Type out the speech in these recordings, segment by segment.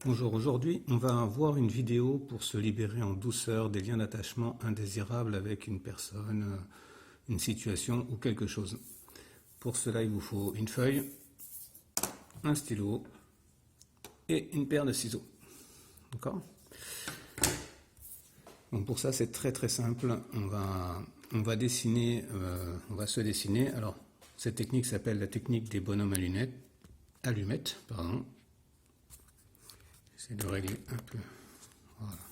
Bonjour, aujourd'hui on va voir une vidéo pour se libérer en douceur des liens d'attachement indésirables avec une personne, une situation ou quelque chose. Pour cela il vous faut une feuille, un stylo et une paire de ciseaux. D'accord? Donc pour ça c'est très simple, on va dessiner, on va se dessiner. Alors cette technique s'appelle la technique des bonhommes allumettes, pardon. J'essaie de régler un peu. Voilà.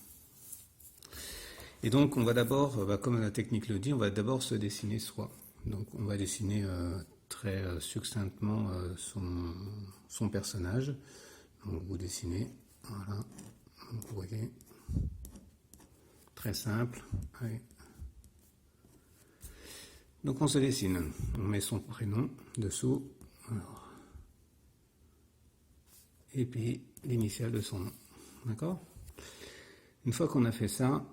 Et donc on va d'abord, comme la technique le dit, on va d'abord se dessiner soi. Donc on va dessiner très succinctement son personnage. Donc vous dessinez, voilà, vous voyez, très simple. Allez. Donc on se dessine, on met son prénom dessous, alors. Et puis l'initiale de son nom, d'accord? Une fois qu'on a fait ça,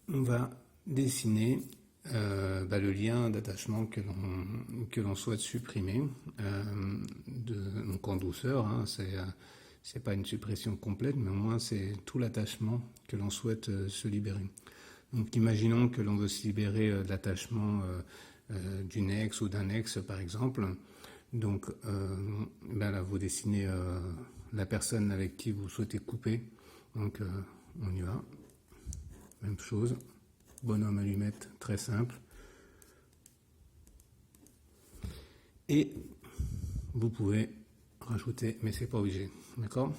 on va dessiner le lien d'attachement que l'on souhaite supprimer, donc en douceur, hein, c'est pas une suppression complète, mais au moins c'est tout l'attachement que l'on souhaite se libérer. Donc imaginons que l'on veut se libérer de l'attachement d'une ex ou d'un ex par exemple. Donc là vous dessinez la personne avec qui vous souhaitez couper. Donc on y va. Même chose. Bonhomme allumette, très simple. Et vous pouvez rajouter, mais c'est pas obligé. D'accord?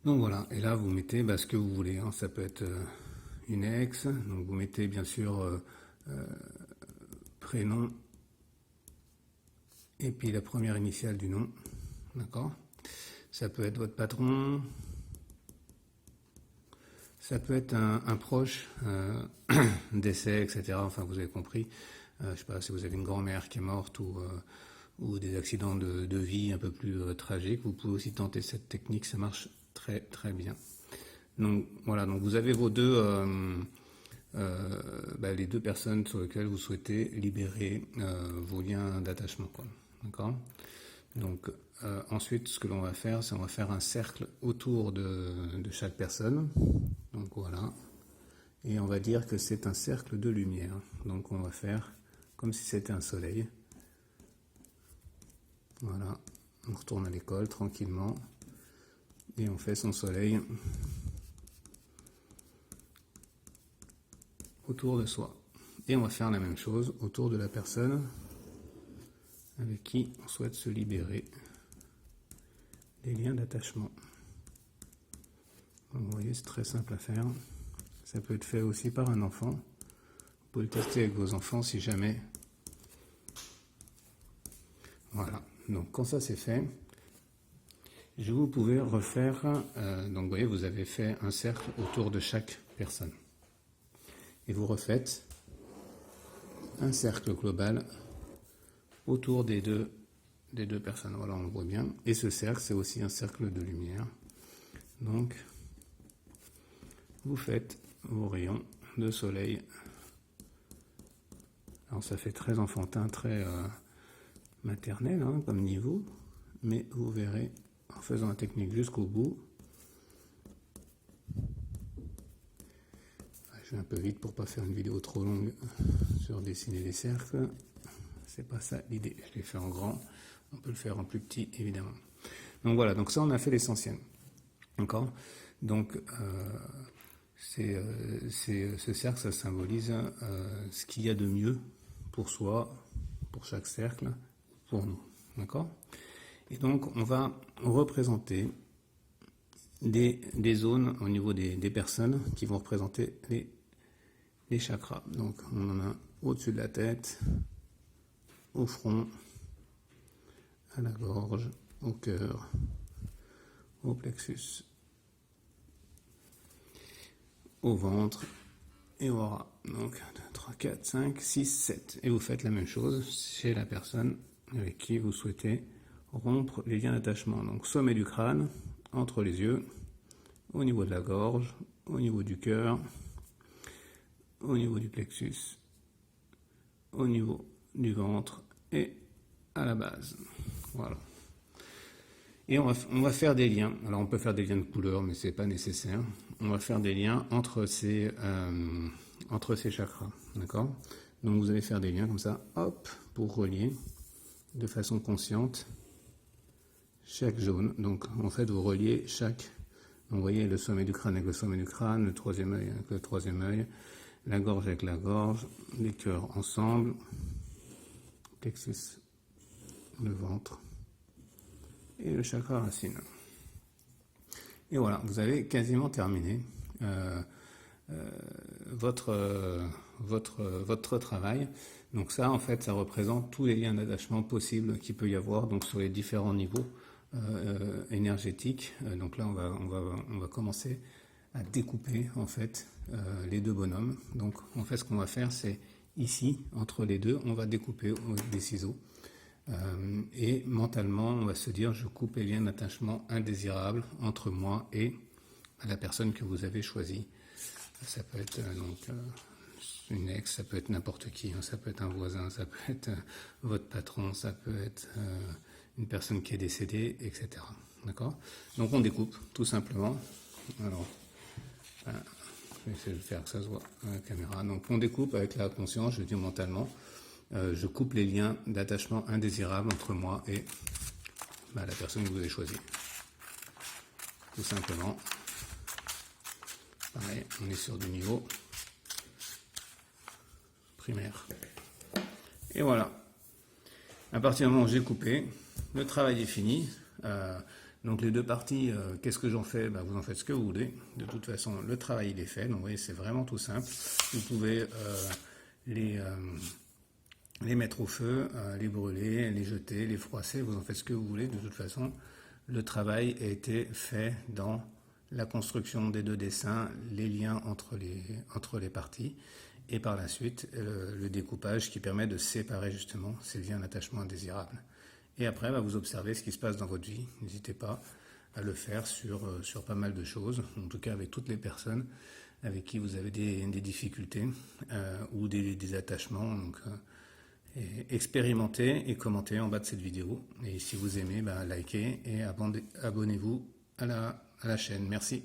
Donc voilà, et là vous mettez ce que vous voulez, hein. Ça peut être une ex, donc vous mettez bien sûr prénom et puis la première initiale du nom, d'accord? Ça peut être votre patron, ça peut être un proche, décès, etc. Enfin vous avez compris, je sais pas si vous avez une grand-mère qui est morte ou des accidents de vie un peu plus tragiques, vous pouvez aussi tenter cette technique, ça marche très bien. Donc voilà, donc vous avez vos deux, les deux personnes sur lesquelles vous souhaitez libérer vos liens d'attachement, d'accord? Donc ensuite, ce que l'on va faire, c'est on va faire un cercle autour de chaque personne. Donc voilà, et on va dire que c'est un cercle de lumière. Donc on va faire comme si c'était un soleil. Voilà, on retourne à l'école tranquillement et on fait son soleil autour de soi. Et on va faire la même chose autour de la personne avec qui on souhaite se libérer des liens d'attachement. Vous voyez, c'est très simple à faire. Ça peut être fait aussi par un enfant. Vous pouvez le tester avec vos enfants si jamais. Voilà, donc quand ça c'est fait, vous pouvez refaire, donc vous voyez, vous avez fait un cercle autour de chaque personne. Et vous refaites un cercle global autour des deux personnes. Voilà, on le voit bien. Et ce cercle, c'est aussi un cercle de lumière. Donc, vous faites vos rayons de soleil. Alors, ça fait très enfantin, très maternel, hein, comme niveau. Mais vous verrez, en faisant la technique jusqu'au bout, je vais un peu vite pour pas faire une vidéo trop longue sur dessiner les cercles. C'est pas ça l'idée. Je l'ai fait en grand. On peut le faire en plus petit, évidemment. Donc voilà, donc ça on a fait l'essentiel. D'accord? Donc ce cercle, ça symbolise ce qu'il y a de mieux pour soi, pour chaque cercle, pour nous. D'accord? Et donc on va représenter des zones au niveau des personnes qui vont représenter les chakras. Donc on en a au-dessus de la tête, au front, à la gorge, au cœur, au plexus, au ventre et au ras. Donc 2, 3, 4, 5, 6, 7. Et vous faites la même chose chez la personne avec qui vous souhaitez rompre les liens d'attachement. Donc sommet du crâne, entre les yeux, au niveau de la gorge, au niveau du cœur, au niveau du plexus, au niveau du ventre et à la base. Voilà. Et on va faire des liens. Alors on peut faire des liens de couleur, mais c'est pas nécessaire. On va faire des liens entre ces chakras, d'accord? Donc vous allez faire des liens comme ça, hop, pour relier de façon consciente chaque zone. Donc en fait vous reliez chaque, vous voyez le sommet du crâne avec le sommet du crâne, le troisième œil avec le troisième œil, la gorge avec la gorge, les cœurs ensemble, plexus, le ventre et le chakra racine. Et voilà, vous avez quasiment terminé votre travail. Donc ça, en fait, ça représente tous les liens d'attachement possibles qu'il peut y avoir donc sur les différents niveaux énergétiques. Donc là, on va commencer à découper en fait les deux bonhommes. Donc en fait, ce qu'on va faire, c'est ici, entre les deux, on va découper avec des ciseaux. Et mentalement, on va se dire, je coupe les liens d'attachement indésirables entre moi et la personne que vous avez choisie. Ça peut être une ex, ça peut être n'importe qui, hein, ça peut être un voisin, ça peut être votre patron, ça peut être une personne qui est décédée, etc. D'accord? Donc on découpe, tout simplement. Alors, je vais essayer de faire que ça se voit à la caméra. Donc on découpe avec la conscience, je dis mentalement. Je coupe les liens d'attachement indésirables entre moi et la personne que vous avez choisie. Tout simplement. Pareil, on est sur du niveau primaire. Et voilà. À partir du moment où j'ai coupé, le travail est fini. Donc les deux parties, qu'est-ce que j'en fais? Vous en faites ce que vous voulez. De toute façon, le travail il est fait. Donc vous voyez, c'est vraiment tout simple. Vous pouvez les mettre au feu, les brûler, les jeter, les froisser, vous en faites ce que vous voulez. De toute façon, le travail a été fait dans la construction des deux dessins, les liens entre les parties, et par la suite, le découpage qui permet de séparer justement ces liens d'attachement indésirables. Et après, vous observez ce qui se passe dans votre vie. N'hésitez pas à le faire sur pas mal de choses, en tout cas avec toutes les personnes avec qui vous avez des difficultés ou des attachements. Donc, expérimentez et commentez en bas de cette vidéo. Et si vous aimez, likez et abonnez-vous à la chaîne. Merci.